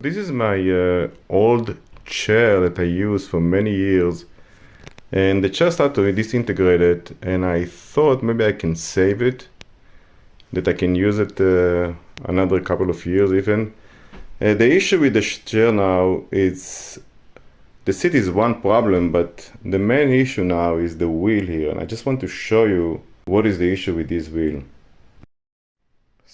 This is my old chair that I used for many years, and the chair started to disintegrate it, and I thought maybe I can save it, that I can use it another couple of years even. The issue with the chair now is the seat is one problem, but the main issue now is the wheel here, and I just want to show you what is the issue with this wheel.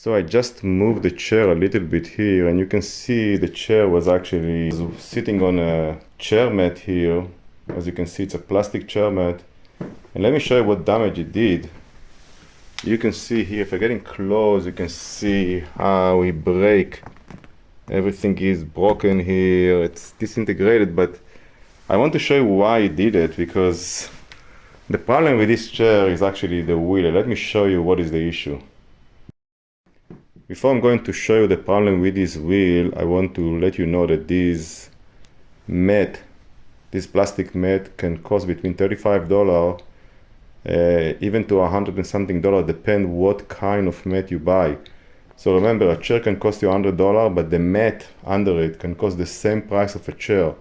So I just moved the chair a little bit here, and you can see the chair was actually sitting on a chair mat here. As you can see, it's a plastic chair mat. And let me show you what damage it did. You can see here, if I get in close, you can see how it break. Everything is broken here, it's disintegrated, but I want to show you why it did it, because the problem with this chair is actually the wheel. Let me show you what is the issue. Before I'm going to show you the problem with this wheel, I want to let you know that this plastic mat can cost between $35 even to $100 and something, depend what kind of mat you buy. So remember, a chair can cost you $100, but the mat under it can cost the same price of a chair.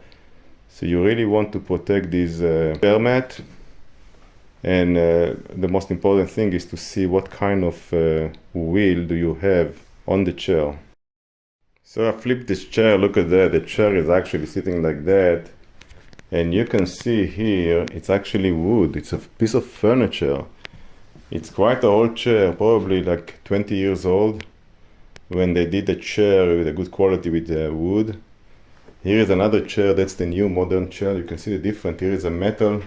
So you really want to protect this chair mat. And the most important thing is to see what kind of wheel do you have on the chair. So I flipped this chair, look at that, the chair is actually sitting like that. And you can see here, it's actually wood, it's a piece of furniture. It's quite an old chair, probably like 20 years old, when they did the chair with a good quality with wood. Here is another chair, that's the new modern chair, you can see the difference. Here is a metal,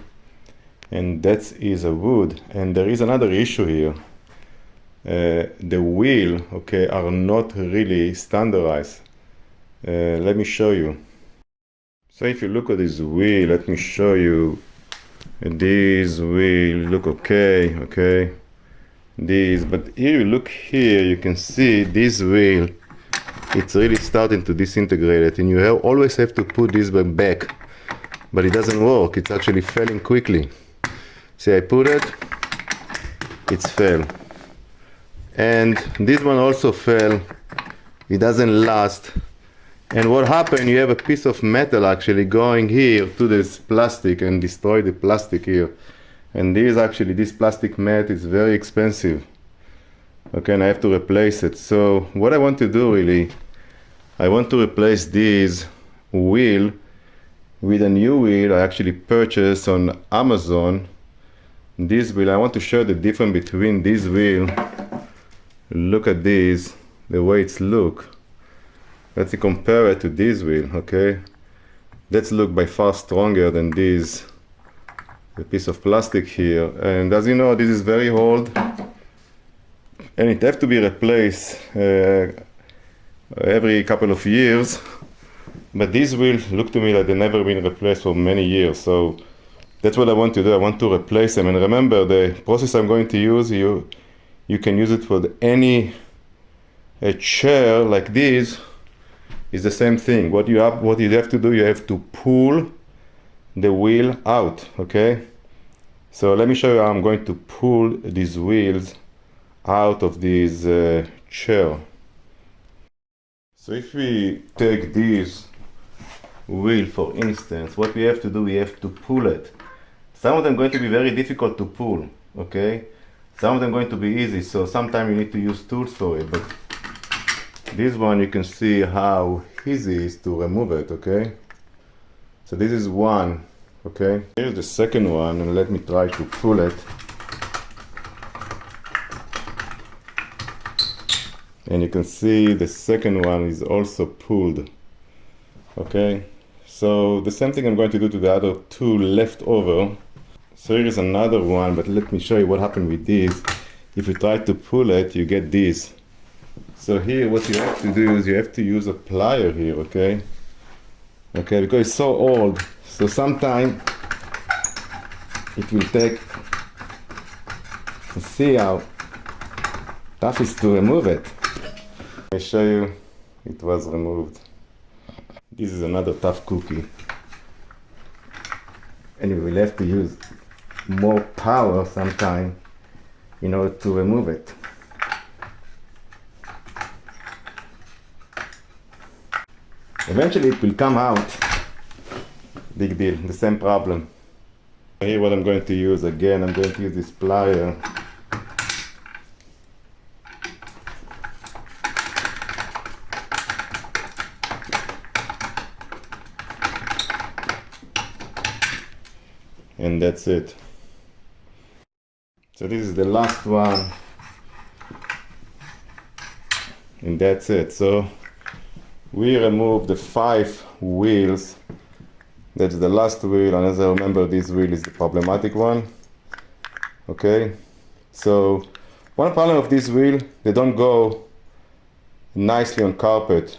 and that is a wood. And there is another issue here. The wheel, okay, are not really standardized. Let me show you. So if you look at this wheel, let me show you. This wheel look okay. But here you look here, you can see this wheel, it's really starting to disintegrate it, and you always have to put this back, but it doesn't work. It's actually falling quickly. See, I put it, it's fell. And this one also fell. It doesn't last. And what happened, you have a piece of metal actually going here to this plastic and destroy the plastic here. And this plastic mat is very expensive. Okay, and I have to replace it. So what I want to do really, I want to replace this wheel with a new wheel I actually purchased on Amazon. This wheel, I want to show the difference between this wheel. Look at this, the way it's look. Let's compare it to this wheel, okay? Let's look by far stronger than this, the piece of plastic here. And as you know, this is very old, and it have to be replaced every couple of years. But this wheel look to me like they've never been replaced for many years. So that's what I want to do. I want to replace them. And remember, the process I'm going to use, you can use it for any chair like this. Is the same thing. What you have to do, you have to pull the wheel out, okay? So let me show you how I'm going to pull these wheels out of this chair. So if we take this wheel, for instance, what we have to do, we have to pull it. Some of them are going to be very difficult to pull, okay? Some of them are going to be easy, so sometimes you need to use tools for it, but this one you can see how easy it is to remove it, okay? So this is one, okay? Here's the second one, and let me try to pull it. And you can see the second one is also pulled, okay? So the same thing I'm going to do to the other two left over. So here is another one, but let me show you what happened with this. If you try to pull it, you get this. So here what you have to do is you have to use a plier here, okay? Okay, because it's so old, so sometimes it will take, see how tough it is to remove it. I show you, it was removed. This is another tough cookie. And you will have to use more power sometime in order to remove it. Eventually it will come out. Big deal, the same problem. Here what I'm going to use, again, I'm going to use this plier. And that's it. So this is the last one. And that's it. So we remove the 5 wheels. That's the last wheel, and as I remember, this wheel is the problematic one. Okay, so one problem of this wheel, they don't go nicely on carpet.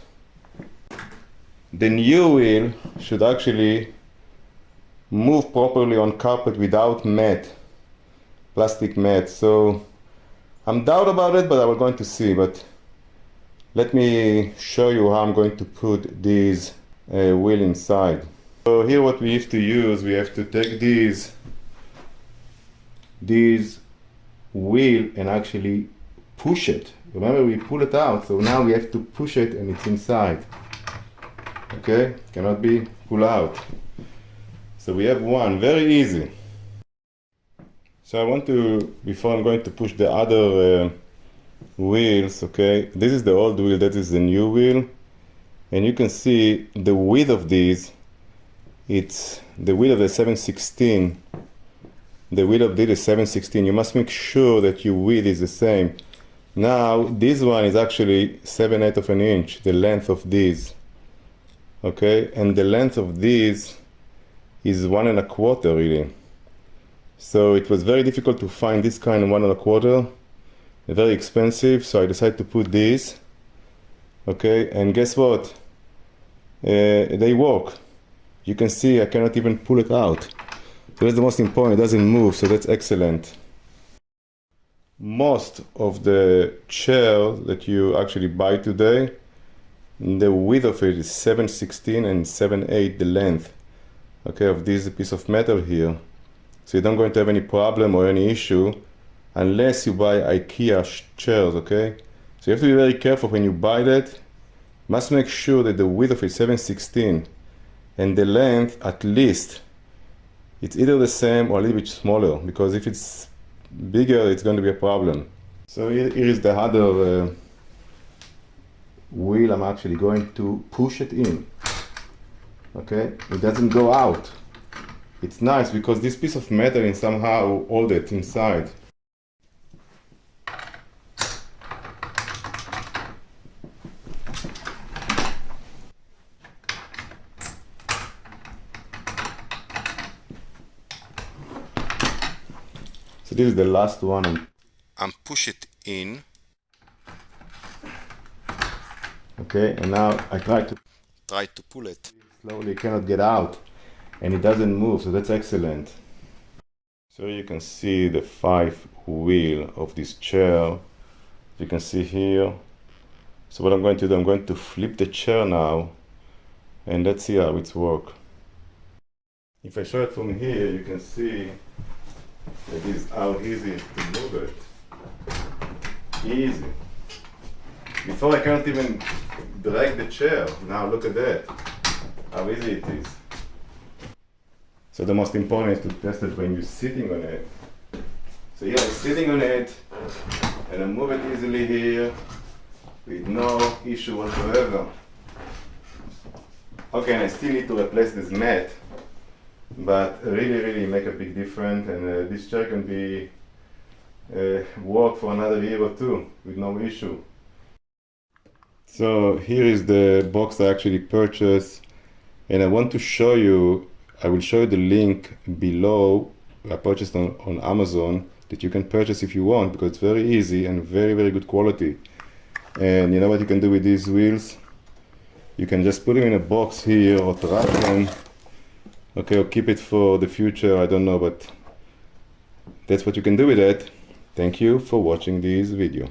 The new wheel should actually move properly on carpet without mat, plastic mat. So I'm doubt about it, but I'm going to see. But let me show you how I'm going to put these wheel inside. So here what we have to use, we have to take these wheel and actually push it. Remember, we pull it out, so now we have to push it and it's inside. Okay, cannot be pull out. So we have one, very easy. So I want to, before I'm going to push the other wheels, okay, this is the old wheel, that is the new wheel, and you can see the width of these. It's the width of the 7/16. The width of this is 7/16. You must make sure that your width is the same. Now this one is actually 7/8 of an inch, the length of these. Okay, and the length of these is 1 1/4 really. So it was very difficult to find this kind of 1 1/4. Very expensive, so I decided to put these. Okay, and guess what? They work. You can see I cannot even pull it out. So that's the most important, it doesn't move, so that's excellent. Most of the chair that you actually buy today, the width of it is 7/16 and 7/8 the length, okay, of this piece of metal here. So you're not going to have any problem or any issue unless you buy IKEA chairs, okay? So you have to be very careful when you buy that. Must make sure that the width of it is 7/16 and the length at least it's either the same or a little bit smaller, because if it's bigger it's going to be a problem. So here is the other wheel. I'm actually going to push it in. Okay, it doesn't go out. It's nice because this piece of metal is somehow hold it inside. So this is the last one. I'm push it in. Okay, and now I try to pull it. Slowly, cannot get out, and it doesn't move, so that's excellent. So you can see the 5 wheel of this chair. You can see here. So what I'm going to do, I'm going to flip the chair now, and let's see how it works. If I show it from here, you can see it is how easy to move it. Easy. Before I can't even drag the chair. Now look at that. How easy it is. So the most important is to test it when you're sitting on it. So here I'm sitting on it and I move it easily here with no issue whatsoever. Okay, and I still need to replace this mat, but really make a big difference, and this chair can be work for another year or two with no issue. So here is the box I actually purchased, and I want to show you, I will show you the link below. I purchased on Amazon that you can purchase if you want, because it's very easy and very good quality. And you know what you can do with these wheels? You can just put them in a box here or track them. Okay, or keep it for the future, I don't know, but that's what you can do with it. Thank you for watching this video.